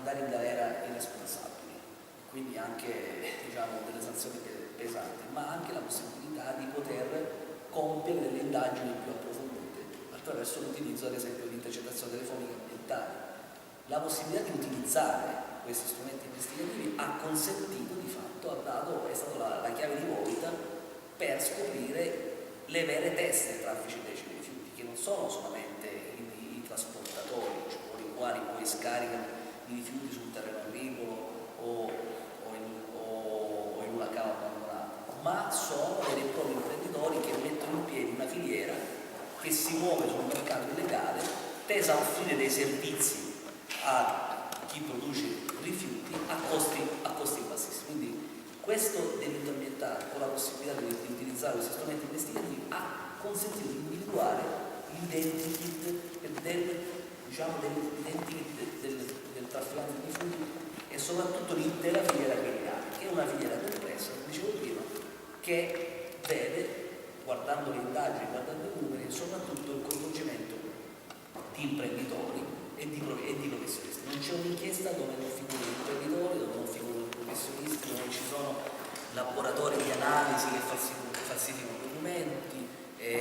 mandare in galera i responsabili, quindi anche diciamo, delle sanzioni pesanti, ma anche la possibilità di poter compiere delle indagini più approfondite attraverso l'utilizzo ad esempio di intercettazioni telefoniche ambientali. La possibilità di utilizzare questi strumenti investigativi ha consentito di fatto, è stata la chiave di volta per scoprire le vere teste dei traffici illeciti di rifiuti, che non sono solamente i trasportatori, cioè coloro i quali poi scaricano i rifiuti sul terreno agricolo o in una cava abbandonata, ma sono veri e propri imprenditori che mettono in piedi una filiera che si muove sul mercato illegale, tesa a offrire dei servizi a chi produce rifiuti a costi bassissimi. Quindi questo delitto ambientale, con la possibilità di utilizzare questi strumenti investigativi, ha consentito di individuare l'identikit del trafficante di rifiuti e soprattutto l'intera filiera criminale, che è una filiera complessa, come dicevo prima, che vede, guardando le indagini, guardando i numeri, soprattutto il coinvolgimento di imprenditori e di professionisti. Non c'è un'inchiesta dove non figurano imprenditori, dove non figurano professionisti, dove ci sono laboratori di analisi che falsificano documenti,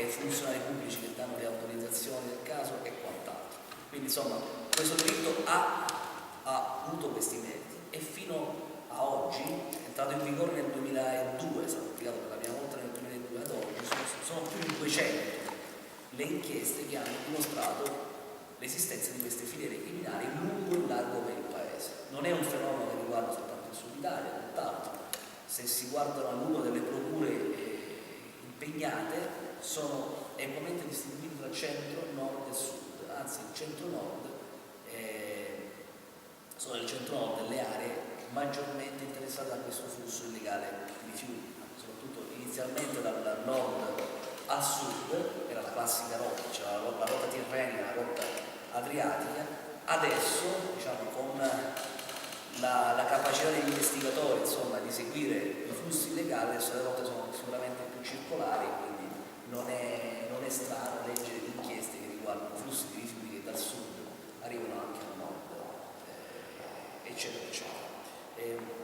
funzionari pubblici che danno le autorizzazioni del caso e quant'altro. Quindi insomma questo delitto ha avuto questi meriti e fino a oggi, è entrato in vigore nel 2002, è stato applicato per la prima volta nel 2002 ad oggi, sono più di 200 le inchieste che hanno dimostrato l'esistenza di queste filiere criminali lungo e largo per il Paese. Non è un fenomeno che riguarda soltanto il Sud Italia, tutt'altro. Se si guardano al numero delle procure impegnate, sono equamente distribuiti tra centro, nord e sud, anzi il centro-nord sono nel centro-nord delle aree maggiormente interessate da questo flusso illegale di rifiuti, soprattutto inizialmente dal nord al sud, era la classica rotta, c'era la rotta tirrenica, la rotta adriatica. Adesso, diciamo, con la capacità degli investigatori insomma, di seguire i flussi illegali, adesso le rotte sono sicuramente più circolari, quindi non è strano leggere inchieste che riguardano flussi di rifiuti che dal sud arrivano anche al nord, eccetera, eccetera.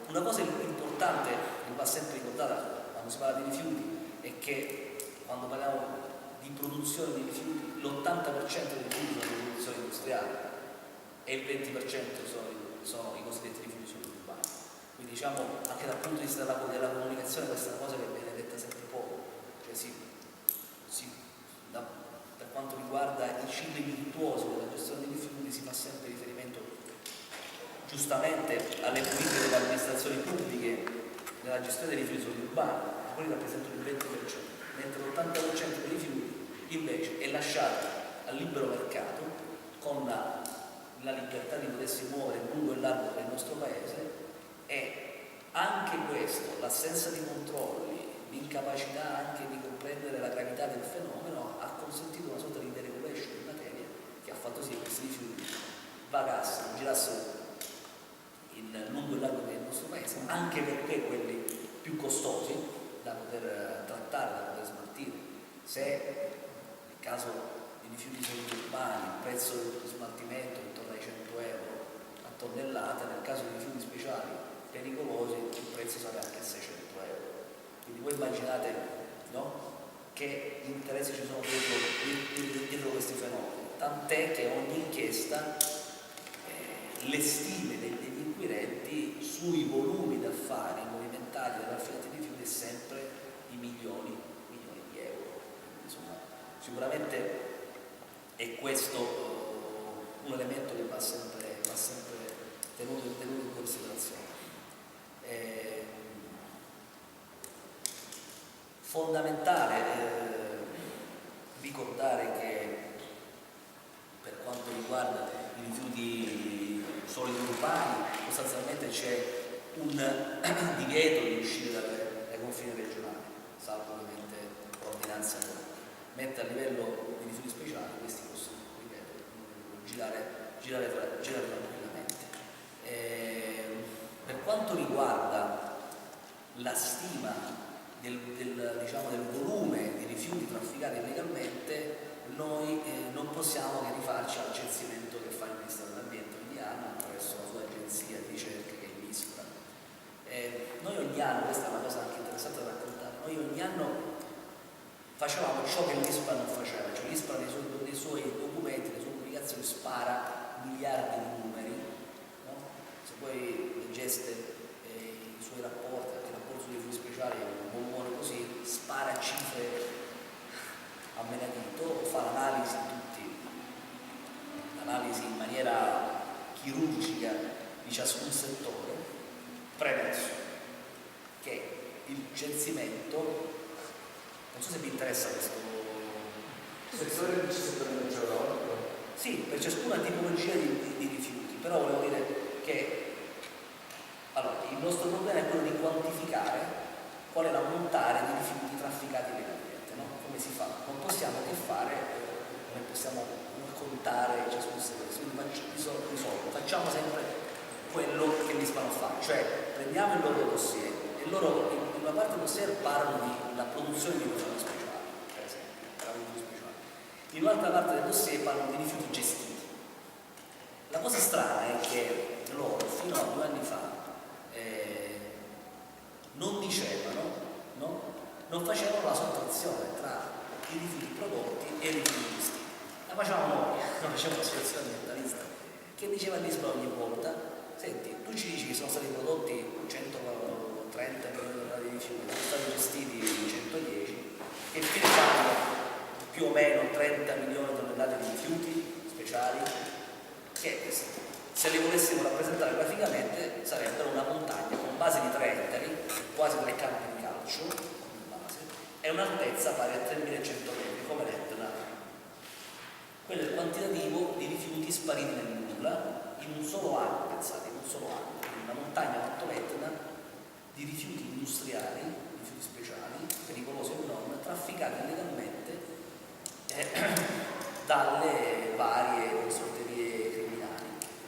Una cosa importante che va sempre ricordata quando si parla di rifiuti è che quando parliamo di produzione di rifiuti, l'80% dei rifiuti sono di produzione industriale e il 20% sono i cosiddetti rifiuti suburbani. Quindi diciamo anche dal punto di vista della comunicazione questa è una cosa che viene detta sempre poco, cioè per quanto riguarda i cicli virtuosi della gestione dei rifiuti si fa sempre riferimento giustamente alle politiche delle amministrazioni pubbliche nella gestione dei rifiuti suburbani, quelli rappresentano il 20%, mentre l'80% dei rifiuti invece è lasciato al libero mercato con la libertà di potersi muovere lungo e largo per il nostro paese, e anche questo, l'assenza di controlli, l'incapacità anche di comprendere la gravità del fenomeno ha consentito una sorta di deregulation in materia che ha fatto sì che questi rifiuti girassero in lungo e largo per il nostro paese, anche perché quelli più costosi da poter trattare, da poter smaltire. Se nel caso di rifiuti suburbani il prezzo dello smaltimento è intorno ai 100 euro a tonnellata, nel caso di rifiuti speciali pericolosi il prezzo sale anche a 600 euro. Quindi voi immaginate, no, che interessi ci sono dietro questi fenomeni, tant'è che ogni inchiesta le stime degli inquirenti sui volumi d'affari movimentati dai trafficanti di rifiuti è sempre di milioni di euro. Insomma, sicuramente è questo un elemento che va sempre tenuto in considerazione. Fondamentale ricordare che per quanto riguarda i rifiuti solidi urbani sostanzialmente c'è un divieto di uscire dai confini regionali, salvo ovviamente ordinanza mette a livello di rifiuti speciali, questi possono, ripeto, girare tranquillamente. Per quanto riguarda la stima del volume di rifiuti trafficati illegalmente, noi non possiamo che rifarci al censimento che fa il Ministero dell'Ambiente ogni anno attraverso la sua agenzia geste, i suoi rapporti, anche il rapporto sui rifiuti speciali è un bombone così, spara cifre a menadito, fa l'analisi l'analisi in maniera chirurgica di ciascun settore, premesso che il censimento, non so se vi interessa questo settore meteorologico. Sì, per ciascuna tipologia di rifiuti, però volevo dire che allora, il nostro problema è quello di quantificare qual è l'ammontare di rifiuti trafficati legalmente, no? Come si fa? Non possiamo che fare, non possiamo contare ciascun settore, quindi facciamo sempre quello che mi fanno fare, cioè prendiamo il loro dossier e loro in una parte del dossier parlano della produzione di rifiuti speciali, per esempio, in un'altra parte del dossier parlano di rifiuti gestiti. La cosa strana è che loro fino a 2 anni fa non dicevano, no? Non facevano la sottrazione tra i rifiuti prodotti e i rifiuti gestiti. La facevamo noi, non facevamo l'associazione ambientalista, che diceva all'ISPRA ogni volta: senti, tu ci dici che sono stati prodotti 130 milioni di rifiuti, sono stati gestiti 110, che fine fanno più o meno 30 milioni di tonnellate di rifiuti speciali? Che se li volessimo rappresentare graficamente sarebbero una montagna con base di 3 ettari, quasi 3 campi di calcio in base, e un'altezza pari a 3100 metri come l'Etna. Quello è il quantitativo di rifiuti spariti nel nulla in un solo anno, pensate, in un solo anno. Una montagna quanto l'Etna di rifiuti industriali, rifiuti speciali, pericolosi o non, trafficati illegalmente dalle varie consorterie criminali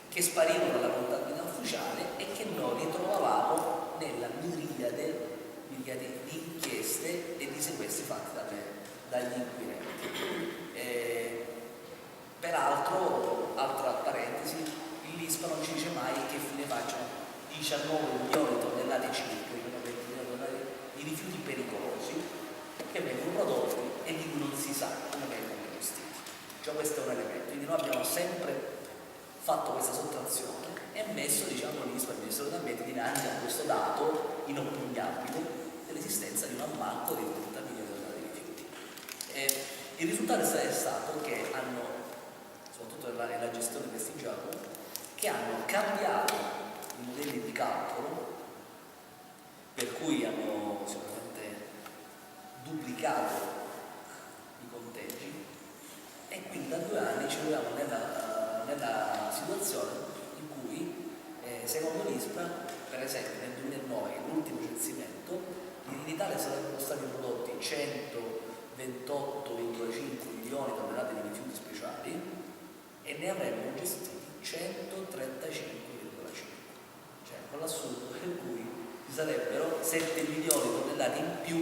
che sparivano dalla contabilità ufficiale e che noi ritrovavamo nella miriade di inchieste e di sequestri fatti dagli inquirenti. Peraltro, altra parentesi, l'ISPRA non ci dice mai che fine facciano 19 milioni di tonnellate circa, 20 milioni di tonnellate di rifiuti pericolosi che vengono prodotti e di cui non si sa come vengono gestiti. Cioè questo è un elemento, quindi noi abbiamo sempre fatto questa sottrazione e messo, diciamo, l'ISPRA, il Ministero dell'Ambiente, dinanzi a questo dato inoppugnabile dell'esistenza di un ammanco di 30 milioni di tonnellate di rifiuti. Il risultato è stato che hanno, soprattutto nella gestione di questi giochi, che hanno cambiato i modelli di calcolo, per cui hanno sicuramente duplicato i conteggi, e quindi da 2 anni ci troviamo nella situazione in cui, secondo l'ISPRA, per esempio nel 2009, l'ultimo censimento, in Italia sarebbero stati prodotti 128,5 milioni di tonnellate di rifiuti speciali e ne avremmo gestiti 135,5, cioè con l'assurdo per cui ci sarebbero 7 milioni di tonnellate in più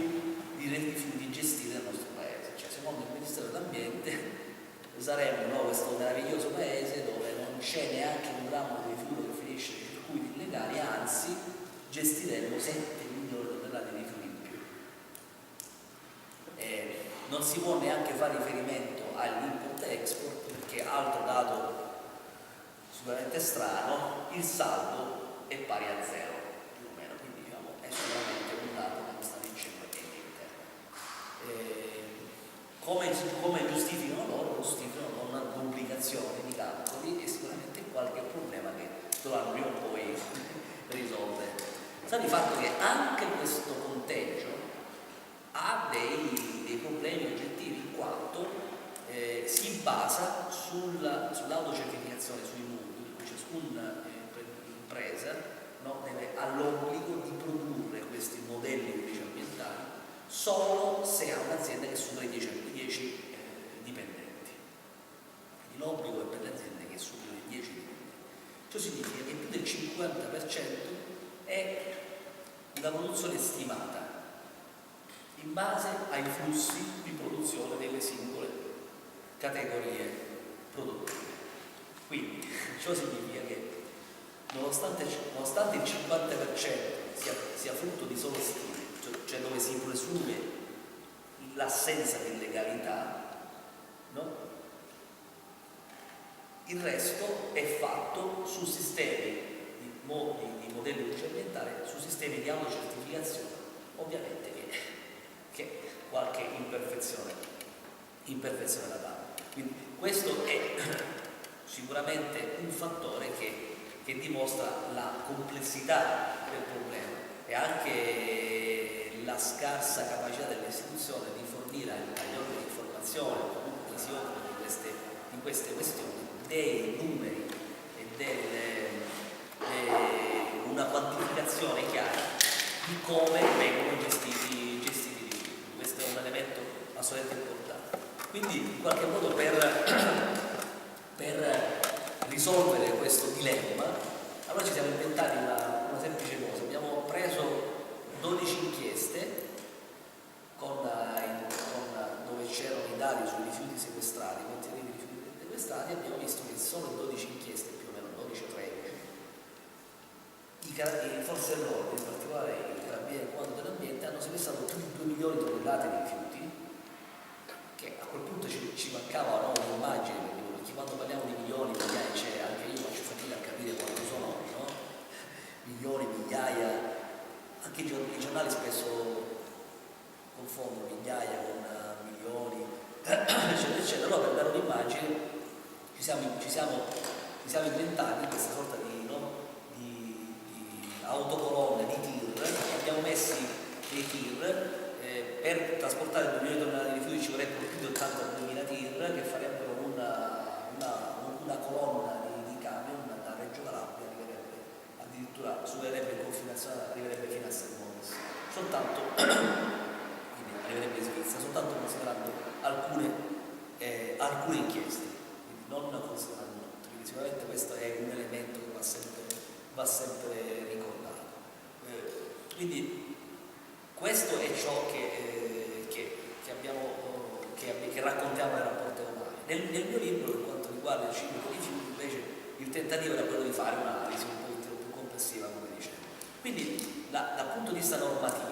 di rifiuti gestiti nel nostro paese. Cioè, secondo il Ministero dell'Ambiente saremmo questo meraviglioso paese dove non c'è neanche un grammo di rifiuto che finisce nei circuiti illegali, anzi gestiremmo 7 milioni di tonnellate di rifiuti in più. Non si può neanche fare riferimento all'import-export, perché altro dato sicuramente strano, il saldo è pari a 0 più o meno, quindi diciamo è sicuramente un dato che non sta dicendo niente. Come giustificano loro? Giustificano con una duplicazione di calcoli e sicuramente qualche problema che dovranno prima o poi risolvere. Sta di fatto che anche questo conteggio ha dei problemi oggettivi, in quanto si basa sull'autocertificazione, sui numeri, in cui ciascuna impresa, no, ha l'obbligo di produrre questi modelli unici ambientali solo se ha un'azienda che supera i 10 dipendenti. Quindi l'obbligo è per le aziende che superano i 10 dipendenti. Ciò significa che più del 50% è una produzione stimata in base ai flussi di produzione delle singole categorie produttive. Quindi ciò significa che nonostante il 50% sia frutto di solo stime, cioè dove si presume l'assenza di illegalità, no? Il resto è fatto su sistemi di modelli di luce ambientale su sistemi di autocertificazione, ovviamente che qualche imperfezione la dà. Quindi questo è sicuramente un fattore che dimostra la complessità del problema e anche la scarsa capacità delle istituzioni di fornire agli organi di informazione o comunque chi si occupa di queste questioni dei numeri e una quantificazione chiara di come vengono gestiti i rifiuti. Questo è un elemento assolutamente importante. Quindi in qualche modo per risolvere questo dilemma, allora ci siamo inventati una semplice cosa. Abbiamo preso 12 inchieste dove c'erano i dati sui rifiuti sequestrati, contenuti di rifiuti sequestrati, abbiamo visto che solo 12 inchieste, più o meno 12 o 13, le forze dell'ordine, in particolare i carabinieri del Comando dell'Ambiente, hanno sequestrato più di 2 milioni di tonnellate di rifiuti, che a quel punto ci mancava un'immagine, perché quando parliamo di milioni, migliaia, anche io faccio fatica a capire quanto sono, no? Milioni, migliaia, anche i giornali spesso confondono migliaia con milioni, eccetera, eccetera. Allora per dare un'immagine ci siamo inventati questa sorta di autocolonne di tir, abbiamo messi dei tir, per trasportare 2 milioni di tonnellate di rifiuti ci vorrebbero più di 82.000 tir che farebbero una colonna di camion da Reggio Calabria, arriverebbe addirittura, supererebbe il confine nazionale, arriverebbe fino a Sermonis, soltanto quindi arriverebbe in Svizzera, soltanto considerando alcune inchieste, quindi non considerando tutte. Quindi sicuramente questo è un elemento che va sempre ricordato. Quindi questo è ciò che raccontiamo nel rapporto umano. Nel mio libro, per quanto riguarda il ciclo dei rifiuti, invece il tentativo era quello di fare un'analisi un po' più complessiva, come dicevo. Quindi dal punto di vista normativo